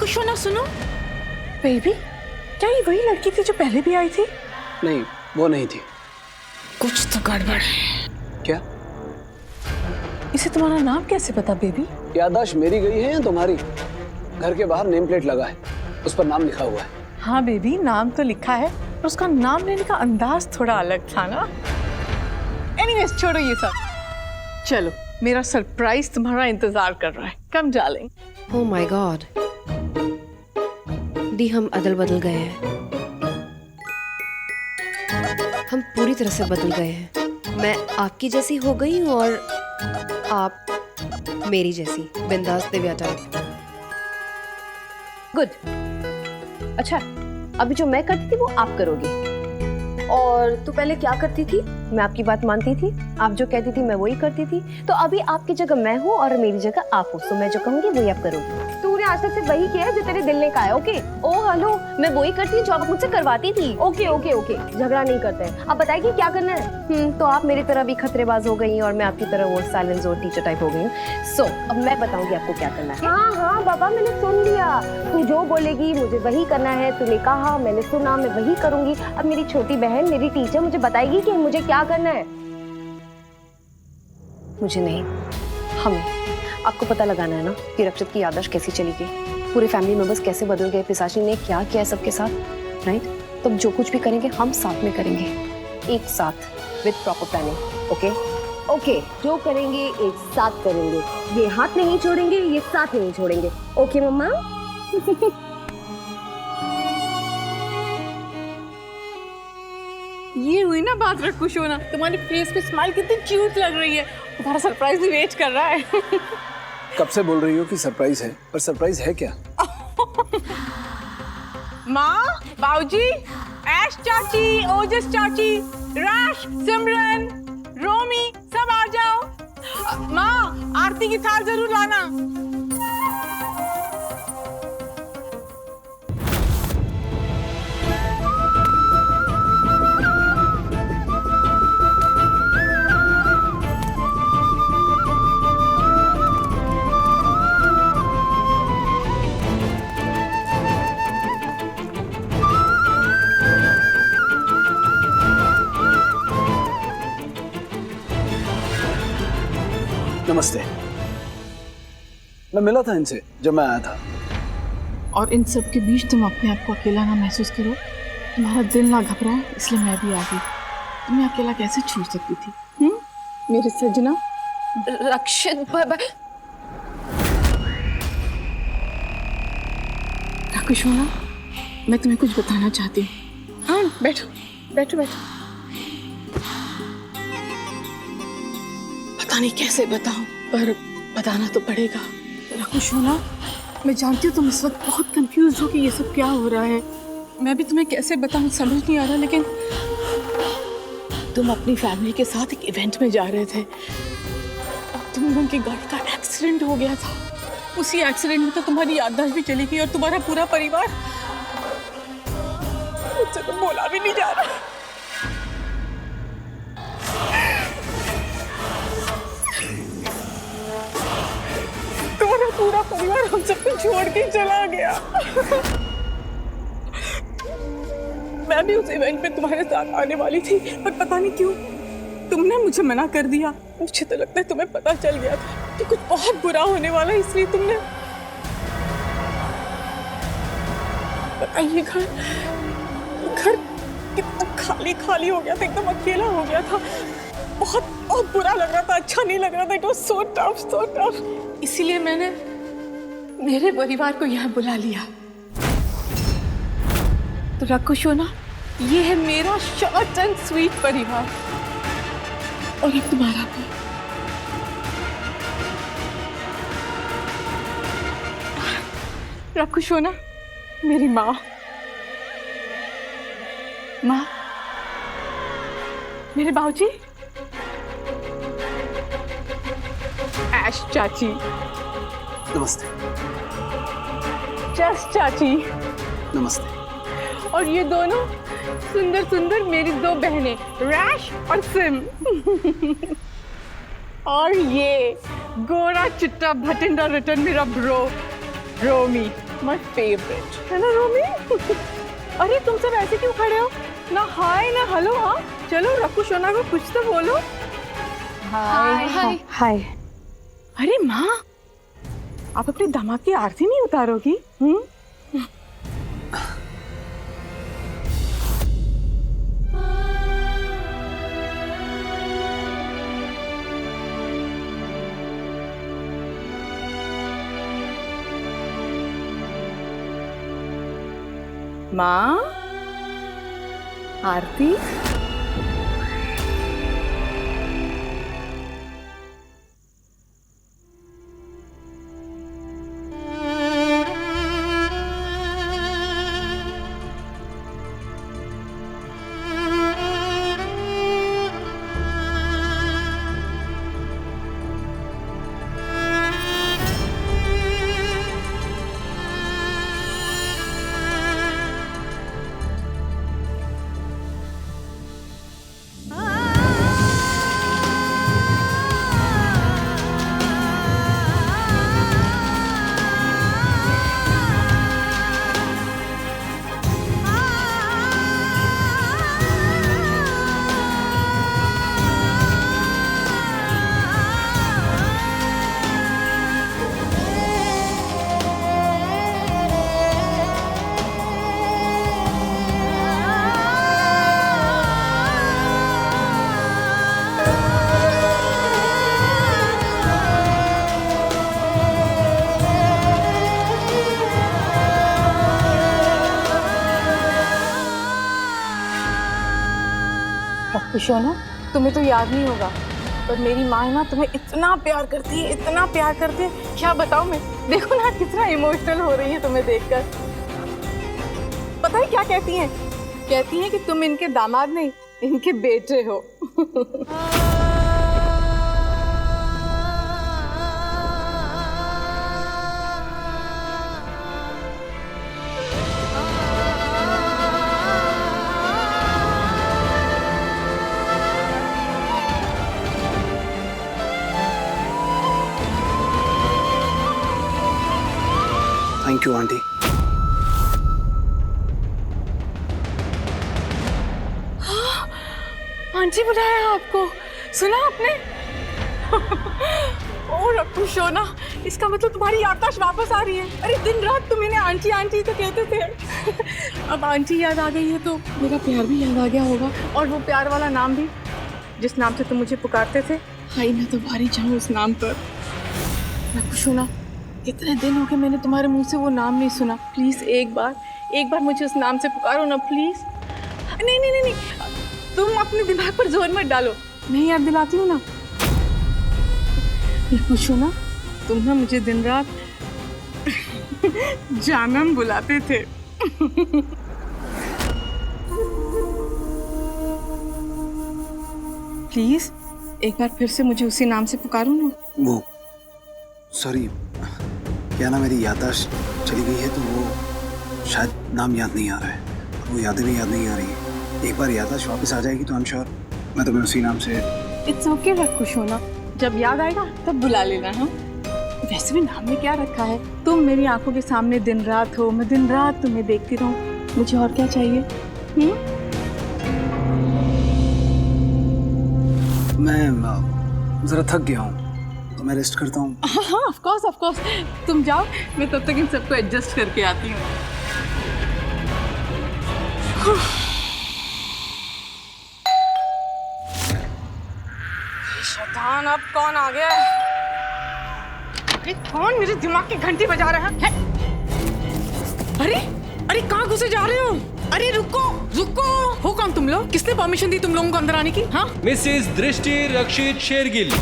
राकुशोना सुनो। बेबी, क्या ये वही लड़की थी जो पहले भी आई थी? नहीं, वो नहीं थी। कुछ तो गड़बड़ है। क्या? इसे तुम्हारा नाम कैसे पता बेबी? याददाश्त मेरी गई है या तुम्हारी? घर के बाहर नेम प्लेट लगा है, उस पर नाम लिखा हुआ है। हाँ बेबी, नाम तो लिखा है, पर उसका नाम लेने का अंदाज थोड़ा अलग था ना। एनीवेज, छोड़ो ये सब। चलो, मेरा सरप्राइज तुम्हारा इंतजार कर रहा है। Come darling. Oh my God, दी हम अदल बदल गए हैं। हम पूरी तरह से बदल गए हैं। मैं आपकी जैसी हो गई हूँ और आप मेरी जैसी, बिंदास दिव्या टाइप। गुड। अच्छा, अभी जो मैं करती थी वो आप करोगे। और तू पहले क्या करती थी? मैं आपकी बात मानती थी, आप जो कहती थी मैं वही करती थी। तो अभी आपकी जगह मैं हूँ और मेरी जगह आप हो, तो मैं जो कहूँगी वही आप करोगी। तूने आज तक सिर्फ वही किया है जो तेरे दिल ने कहा है। ओके? ओ हेलो, मैं वही करती हूँ जो आप मुझसे करवाती थी। ओके ओके ओके, झगड़ा नहीं करते हैं। अब बताइए क्या करना है? तो आप मेरी तरह भी खतरेबाज हो गई और मैं आपकी तरह वो साइलेंस जोन टीचर टाइप हो गई हूँ। सो अब मैं बताऊंगी आपको क्या करना है। हाँ हाँ बाबा, मैंने सुन लिया। तू जो बोलेगी मुझे वही करना है। तूने कहा, मैंने सुना, मैं वही करूंगी। अब मेरी छोटी बहन, मेरी टीचर मुझे बताएगी कि मुझे क्या करना है। मुझे नहीं, हमें। आपको पता लगाना है ना कि रक्षित की याददाश्त कैसी चली गई, पूरे फैमिली मेंबर्स कैसे बदल गए, पिशाची ने क्या किया है सबके साथ, राइट? तो जो कुछ भी करेंगे हम साथ में करेंगे, एक साथ, with proper planning. Okay okay, जो करेंगे एक साथ करेंगे। ये हाथ नहीं छोड़ेंगे, ये साथ नहीं छोड़ेंगे। ओके मम्मा? ये हुई ना बात राकुशोना, तुम्हारे फेस पे स्माइल कितनी क्यूट लग रही है। तुम्हारा सरप्राइज भी वेट कर रहा है। कब से बोल रही हो कि सरप्राइज है, पर सरप्राइज है क्या? माँ, बाऊजी, ऐश चाची, ओजस चाची, राश, सिमरन, रोमी, सब आ जाओ। माँ, आरती की थाल जरूर लाना। नमस्ते। मैं मिला था इनसे जब मैं आया था। और इन सब के बीच तुम अपने आप को अकेला ना महसूस करो, तुम्हारा दिल ना घबराए, इसलिए मैं भी आ गई। तुम्हें अकेला कैसे छोड़ सकती थी? मेरे सजना। रक्षित राकुशोना, मैं तुम्हें कुछ बताना चाहती हूँ। हाँ, बैठो बैठो बैठो। पता नहीं कैसे बताऊं, पर बताना तो पड़ेगा। राकुशोना, मैं जानती हूँ तुम इस वक्त बहुत कंफ्यूज हो कि ये सब क्या हो रहा है। मैं भी तुम्हें कैसे बताऊं समझ नहीं आ रहा, लेकिन तुम अपनी फैमिली के साथ एक इवेंट में जा रहे थे और तुम लोगों की गाड़ी का एक्सीडेंट हो गया था। उसी एक्सीडेंट में तो तुम्हारी याददाश्त भी चली गई और तुम्हारा पूरा परिवार। मुझसे तो बोला भी नहीं जा रहा। तुम्हारा पूरा परिवार हम सबको छोड़ के चला गया। मैं भी उस इवेंट में तुम्हारे साथ आने वाली थी, पर पता नहीं क्यों तुमने मुझे मना कर दिया। मुझे तो लगता है तुम्हें पता चल गया था कि कुछ बहुत बुरा होने वाला है, इसलिए तुमने। बताइए, घर कितना खाली खाली हो गया था, एकदम अकेला हो गया था। बहुत बहुत बुरा लग रहा था, अच्छा नहीं लग रहा था। It was so tough, so tough. इसीलिए मैंने मेरे परिवार को यहाँ बुला लिया। तो राकुशोना, ये है मेरा शॉर्ट एंड स्वीट परिवार, और एक तुम्हारा भी। राकुशोना, मेरी माँ, मेरे बाऊजी, ऐश चाची, नमस्ते। जस चाची, नमस्ते। और ये दोनों सुंदर सुंदर मेरी दो बहनें, रैश और सिम। और ये गोरा चिट्टा भटिंडा रिटर्न मेरा ब्रो, रोमी। माय फेवरेट है ना रोमी? अरे तुम सब ऐसे क्यों खड़े हो? ना हाय ना हेलो। हाँ चलो रखू सोना को कुछ तो बोलो। हाय हाय हाय। अरे माँ, आप अपने दामाद की आरती नहीं उतारोगी? माँ, आरती। सोना, तुम्हें तो याद नहीं होगा पर मेरी माँ ना तुम्हें इतना प्यार करती है, इतना प्यार करती है, क्या बताऊँ मैं। देखो ना कितना इमोशनल हो रही है तुम्हें देखकर। पता है क्या कहती हैं? कहती हैं कि तुम इनके दामाद नहीं, इनके बेटे हो। Thank you aunty. आंटी बुलाया आपको, सुना आपने? ओ रखू सोना, इसका मतलब तुम्हारी याददाश्त वापस आ रही है। अरे दिन रात तुम इन्हें आंटी आंटी तो कहते थे। अब आंटी याद आ गई है तो मेरा प्यार भी याद आ गया होगा, और वो प्यार वाला नाम भी जिस नाम से तुम मुझे पुकारते थे। हाय मैं तो भारी जाऊँ उस नाम पर। रखू सोना, कितने दिन हो गए मैंने तुम्हारे मुंह से वो नाम नहीं सुना। प्लीज एक बार मुझे उस नाम से पुकारो ना प्लीज। नहीं नहीं नहीं नहीं, तुम अपने दिमाग पर जोर मत डालो, मैं याद दिलाती हूँ ना। पूछो ना, तुम ना मुझे दिन रात जानम बुलाते थे। प्लीज एक बार फिर से मुझे उसी नाम से पुकारो ना। वो सॉरी, क्या ना मेरी याददाश्त चली गई है तो वो शायद नाम याद नहीं आ रहा है, वो यादें भी याद नहीं आ रही है। एक बार याददाश्त वापस आ जाएगी तो आई एम श्योर मैं तुम्हें उसी नाम से। इट्स ओके रखो सोना, जब याद आएगा तब बुला लेना। हाँ वैसे भी नाम में क्या रखा है, तुम मेरी आंखों के सामने दिन रात हो, मैं दिन रात तुम्हें देखती रहूं, मुझे और क्या चाहिए? मैं जरा थक गया हूँ तो मैं रेस्ट करता हूँ। हाँ ऑफ कोर्स, तुम जाओ, मैं तब तक इन सबको एडजस्ट करके आती हूँ। शैतान, अब कौन आ गया? अरे कौन मेरे दिमाग की घंटी बजा रहा है? अरे कहाँ घुसे जा रहे हो? अरे रुको, हो कौन तुम लोग? किसने परमिशन दी तुम लोगों को अंदर आने की? हाँ मिसेस दृष्टि रक्षित शेरगिल।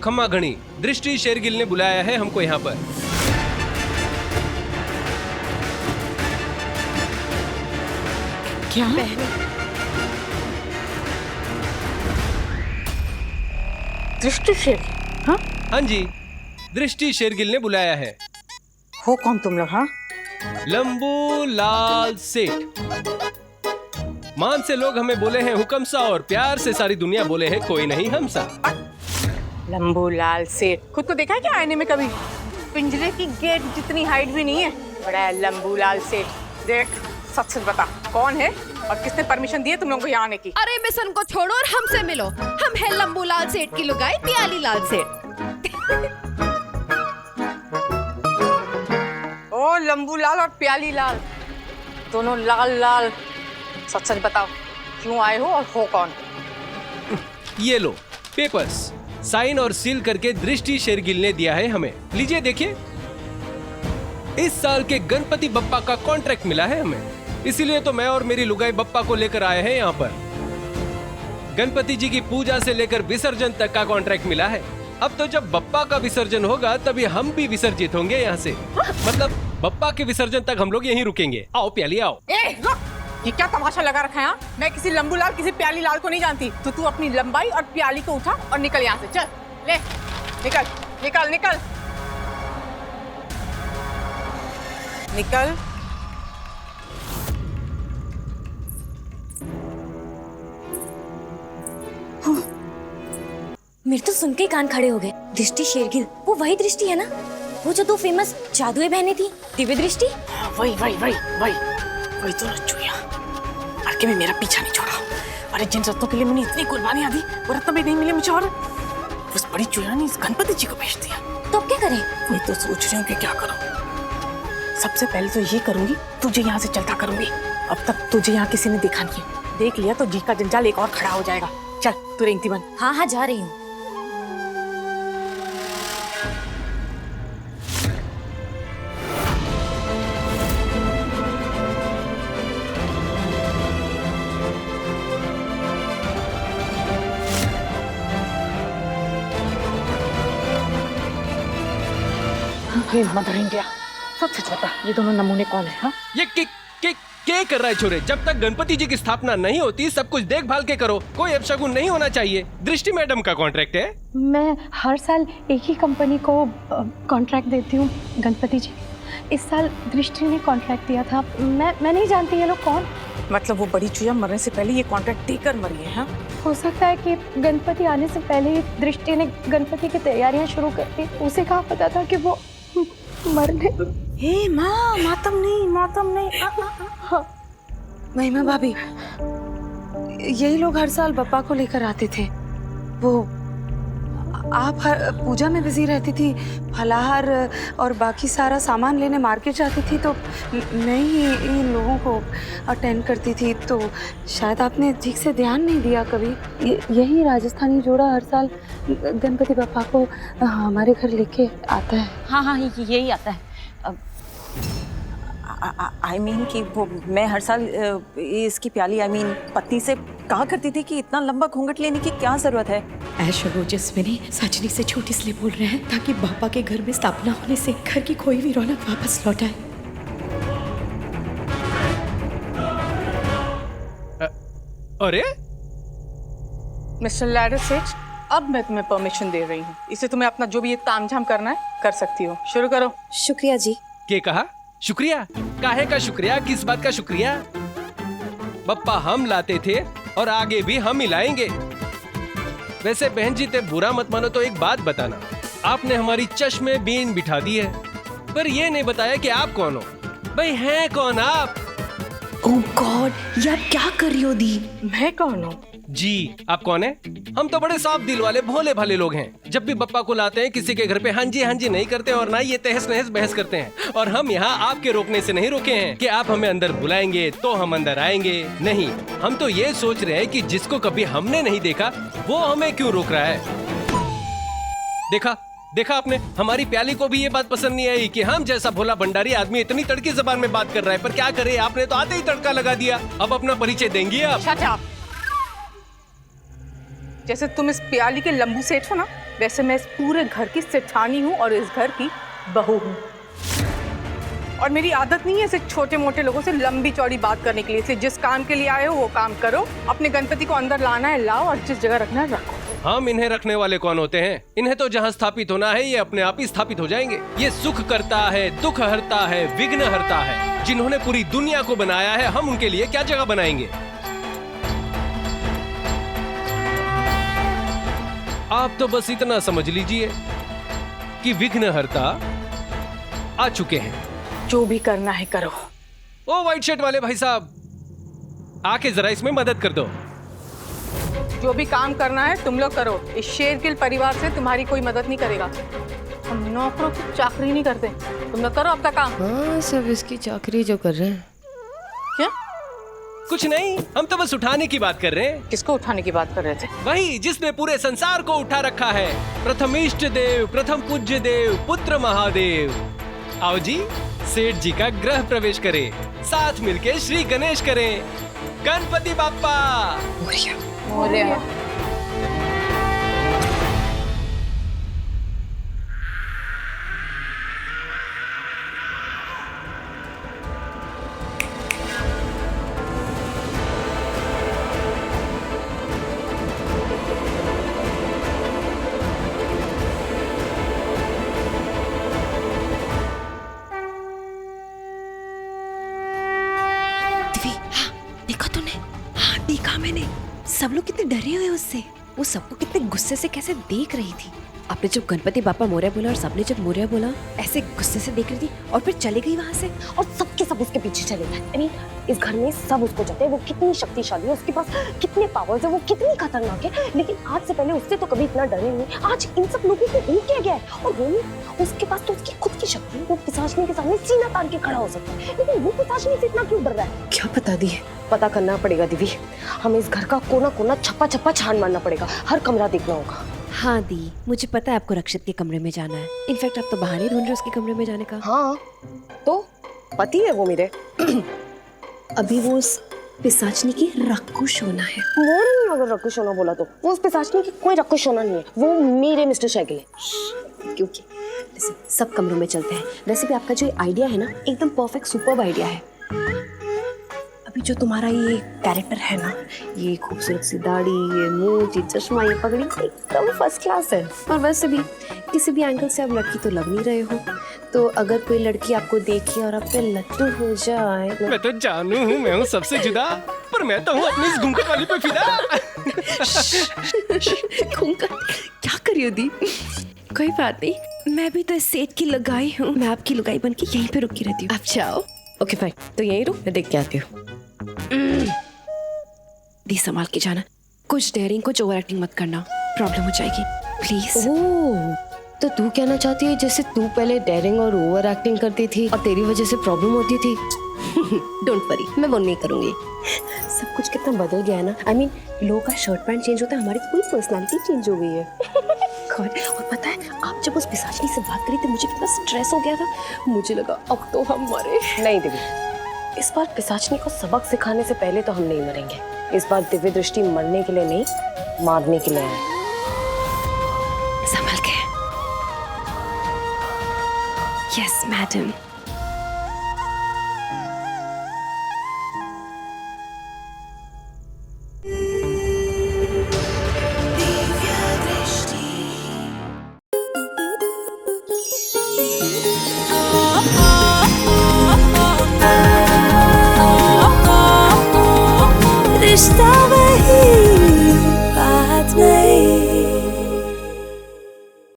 खम्मा घड़ी, दृष्टि शेरगिल ने बुलाया है हमको यहाँ पर। क्या? दृष्टि शेर? हाँ जी, दृष्टि शेरगिल ने बुलाया है। हो कौन तुम लोग? हाँ लंबू लाल सेठ। मान से लोग हमें बोले हैं हुक्म सा, और प्यार से सारी दुनिया बोले है कोई नहीं हमसा। लंबू लाल सेठ, खुद को देखा है क्या आईने में कभी? पिंजरे की गेट जितनी हाइट भी नहीं है, बड़ा है लंबू लाल सेठ। देख, सच सच बता, कौन है और किसने परमिशन दी है तुम लोगों को यहाँ आने की? अरे मिशन को छोड़ो और हमसे मिलो। हम है लंबू लाल सेठ की लुगाई प्याली लाल सेठ। ओ लंबू लाल और प्याली लाल, दोनों लाल लाल। सच सच बताओ, क्यों आए हो और हो कौन? ये लो पेपर्स, साइन और सील करके दृष्टि शेरगिल ने दिया है हमें। लीजिए देखिए, इस साल के गणपति बप्पा का कॉन्ट्रैक्ट मिला है हमें, इसीलिए तो मैं और मेरी लुगाई बप्पा को लेकर आए हैं यहाँ पर। गणपति जी की पूजा से लेकर विसर्जन तक का कॉन्ट्रैक्ट मिला है। अब तो जब बप्पा का विसर्जन होगा तभी हम भी विसर्जित होंगे यहाँ से। मतलब बप्पा के विसर्जन तक हम लोग यहीं रुकेंगे। आओ प्याली आओ। ये क्या तमाशा लगा रखा है यहाँ? मैं किसी लंबू लाल किसी प्याली लाल को नहीं जानती। तो तू अपनी लंबाई और प्याली को उठा और निकल यहाँ से। चल ले, निकल निकल निकल निकल। मेरे तो सुन के ही कान खड़े हो गए। दृष्टि शेरगिल, वो वही दृष्टि है ना, वो जो 2 फेमस जादुई बहनें थी, दिव्य दृष्टि। वही वही वही वही वही तो चुया के भी मेरा पीछा नहीं छोड़ा। अरे जिन रत्नों के लिए मैंने इतनी कुर्बानियां दी, वो रत्न भी नहीं मिले मुझे, और उस बड़ी चुया ने इस गणपति जी को भेज दिया। तो अब क्या करें? मैं तो सोच रही हूँ कि क्या करूँ। सबसे पहले तो ये करूंगी, तुझे यहाँ से चलता करूंगी। अब तक तुझे यहाँ किसी ने देखा नहीं है, देख लिया तो जी का जंजाल एक और खड़ा हो जाएगा। चल तू रेंगती बन। हाँ हाँ जा रही हूँ। मदर इंडिया, सच बता, ये दोनों नमूने कौन है? हाँ? ये क्या कर रहा है छोरे? जब तक गणपति जी की स्थापना नहीं होती सब कुछ देखभाल के करो, कोई अपशगुन नहीं होना चाहिए। दृष्टि मैडम का कॉन्ट्रैक्ट है। मैं हर साल एक ही कंपनी को कॉन्ट्रैक्ट देती हूँ गणपति जी। इस साल दृष्टि ने कॉन्ट्रैक्ट दिया था। मैं नहीं जानती ये लोग कौन। मतलब वो बड़ी चुया मरने से पहले ये कॉन्ट्रैक्ट देकर मरी है? हाँ? हो सकता है कि गणपति आने से पहले ही दृष्टि ने गणपति की तैयारियां शुरू कर दी। उसे कहाँ पता था कि वो मरने। हे माँ, मातम नहीं। हाँ महिमा भाभी, यही लोग हर साल बप्पा को लेकर आते थे। वो आप हर पूजा में बिजी रहती थी, फलाहार और बाकी सारा सामान लेने मार्केट जाती थी, तो मैं ही इन लोगों को अटेंड करती थी। तो शायद आपने ठीक से ध्यान नहीं दिया कभी। यही राजस्थानी जोड़ा हर साल गणपति बप्पा को हमारे घर लेके आता है। हाँ यही आता है। I mean कि वो मैं हर साल इसकी प्याली पत्नी से कहा करती थी कि इतना लंबा घूंघट लेने की क्या जरूरत है। ऐश और ओजस्विनी सजनी से झूठ इसलिए बोल रहे हैं ताकि बापा के घर में स्थापना होने से घर की कोई भी रौनक वापस लौट आए। अरे मिस्टर लैडरसेच, अब मैं तुम्हें परमिशन दे रही हूँ। इसे तुम्हें अपना जो भी ये तामझाम करना है कर सकती हो। शुरू करो। शुक्रिया जी। क्या कहा? शुक्रिया? काहे का शुक्रिया? किस बात का शुक्रिया? बप्पा हम लाते थे और आगे भी हम ही लाएंगे। वैसे बहन जी ते बुरा मत मानो तो एक बात बताना, आपने हमारी चश्मे बीन बिठा दी है, पर ये नहीं बताया कि आप कौन हो। भाई हैं कौन आप? ओह गॉड, ये आप क्या कर रही हो दी? मैं कौन हूँ? जी आप कौन है? हम तो बड़े साफ दिल वाले भोले भाले लोग हैं। जब भी बप्पा को लाते हैं किसी के घर पे हाँ जी नहीं करते और ना ये तहस नहस बहस करते हैं। और हम यहाँ आपके रोकने से नहीं रुके हैं कि आप हमें अंदर बुलाएंगे तो हम अंदर आएंगे। नहीं, हम तो ये सोच रहे हैं कि जिसको कभी हमने नहीं देखा वो हमें क्यों रोक रहा है। देखा आपने, हमारी प्याली को भी ये बात पसंद नहीं आई कि हम जैसा भोला भंडारी आदमी इतनी तड़की जबान में बात कर रहा है। पर क्या करे, आपने तो आते ही तड़का लगा दिया। अब अपना परिचय देंगी आप? Shut up. जैसे तुम इस प्याली के लंबू सेठ हो ना, वैसे मैं इस पूरे घर की सेठानी हूँ और इस घर की बहू हूँ। और मेरी आदत नहीं है ऐसे छोटे मोटे लोगों से लंबी चौड़ी बात करने के लिए। इसलिए जिस काम के लिए आए हो वो काम करो। अपने गणपति को अंदर लाना है लाओ और जिस जगह रखना है रखो। हम इन्हें रखने वाले कौन होते हैं? इन्हें तो जहाँ स्थापित होना है ये अपने आप ही स्थापित हो जाएंगे। ये सुख करता है, दुख हरता है, विघ्न हरता है। जिन्होंने पूरी दुनिया को बनाया है, हम उनके लिए क्या जगह बनाएंगे? आप तो बस इतना समझ लीजिए कि विघ्न हरता आ चुके हैं। जो भी करना है करो। ओ व्हाइट शर्ट वाले भाई साहब, आके जरा इसमें मदद कर दो। जो भी काम करना है तुम लोग करो। इस शेरगिल परिवार से तुम्हारी कोई मदद नहीं करेगा। हम नौकरों की चाकरी नहीं करते। तुम लोग करो आपका काम। हाँ, सब इसकी चाकरी जो कर रहे हैं। क्या? कुछ नहीं, हम तो बस उठाने की बात कर रहे हैं। किसको उठाने की बात कर रहे थे? वही जिसने पूरे संसार को उठा रखा है। प्रथम इष्ट देव, प्रथम पूज्य देव, पुत्र महादेव। आओ जी, सेठ जी का गृह प्रवेश करें, साथ मिलके श्री गणेश करें। गणपति बाप्पा मोरया। दिव्य, हाँ देखा तूने? हाँ देखा मैंने। सब लोग कितने डरे हुए उससे। वो सबको कितने गुस्से से कैसे देख रही थी। आपने जब गणपति बापा मोरया बोला और सबने जब मोरया बोला ऐसे गुस्से से देख रही थी और फिर चले गई वहां से। और सबके सब उसके पीछे चले गए। I mean, इस घर में सब उसको जानते हैं। वो कितनी शक्तिशाली है, उसके पास कितने पावर्स है, वो कितनी खतरनाक है। लेकिन आज से पहले उससे तो कभी इतना डरे नहीं। आज इन सब लोगों को हो क्या गया है? और रोमी, उसके पास तो उसकी खुद की शक्ति है। वो पिशाचनी के सामने सीना तान के खड़ा हो सकता है, लेकिन वो पिशाचनी से इतना क्यों डर रहा है? क्या पता दी? पता करना पड़ेगा दिव्य। हमें इस घर का कोना कोना छप्पा छप्पा छान मारना पड़ेगा। हर कमरा देखना होगा। हाँ दी, मुझे पता है आपको रक्षित के कमरे में जाना है। इनफैक्ट आप तो बहाने ढूंढ रहे हो उसके कमरे में जाने का। हाँ, तो पति है वो मेरे। अभी वो उस पिशाचनी की रक्कुश होना है। मोर नहीं, अगर रकुश होना बोला तो वो उस पिशाचनी की कोई रकुश होना नहीं है। वो मेरे मिस्टर शैगिल है। क्योंकि सब कमरों में चलते हैं। वैसे भी आपका जो आइडिया है ना, एकदम परफेक्ट सुपर्ब आइडिया है। अभी जो तुम्हारा ये कैरेक्टर है ना, ये खूबसूरत सी दाढ़ी, ये मूंछ, ये चश्मा, ये पगड़ी, एकदम फर्स्ट क्लास है। और वैसे भी किसी भी एंगल से आप लड़की तो लग नहीं रहे हो। तो अगर कोई लड़की आपको देखे और आप पे लट्टू हो जाए। मैं तो जानू हूँ, मैं हूँ सबसे जुदा, पर मैं तो हूँ अपनी इस घूंघट वाली पे फिदा। घूंघट क्या करी हो दी? कोई बात नहीं, मैं भी तो इस सेठ की लगाई हूँ। मैं आपकी लगाई बन के यहीं पे रुकी रहती हूँ। आप जाओ। ओके फाइन, तो यही रुक, मैं देख के आती हूँ। दी संभाल के जाना। कुछ डेयरिंग, कुछ ओवर एक्टिंग मत करना, प्रॉब्लम हो जाएगी प्लीज। ओह, तो तू कहना चाहती है जैसे तू पहले डेयरिंग और ओवर एक्टिंग करती थी और तेरी वजह से प्रॉब्लम होती थी? डोंट वरी, मैं वो नहीं करूंगी। सब कुछ कितना बदल गया है ना। I mean, लोगों का शर्ट पैंट चेंज होता है, हमारी तो पूरी पर्सनालिटी चेंज हो गई है। God, और पता है आप जब उस पिशाचनी से बात करी थी मुझे कितना स्ट्रेस हो गया था। मुझे लगा अब तो हम मरे। नहीं दिव्य, इस बार पिशाचनी को सबक सिखाने से पहले तो हम नहीं मरेंगे। इस बार दिव्य दृष्टि मरने के लिए नहीं, मारने के लिए है। संभल के। Yes madam.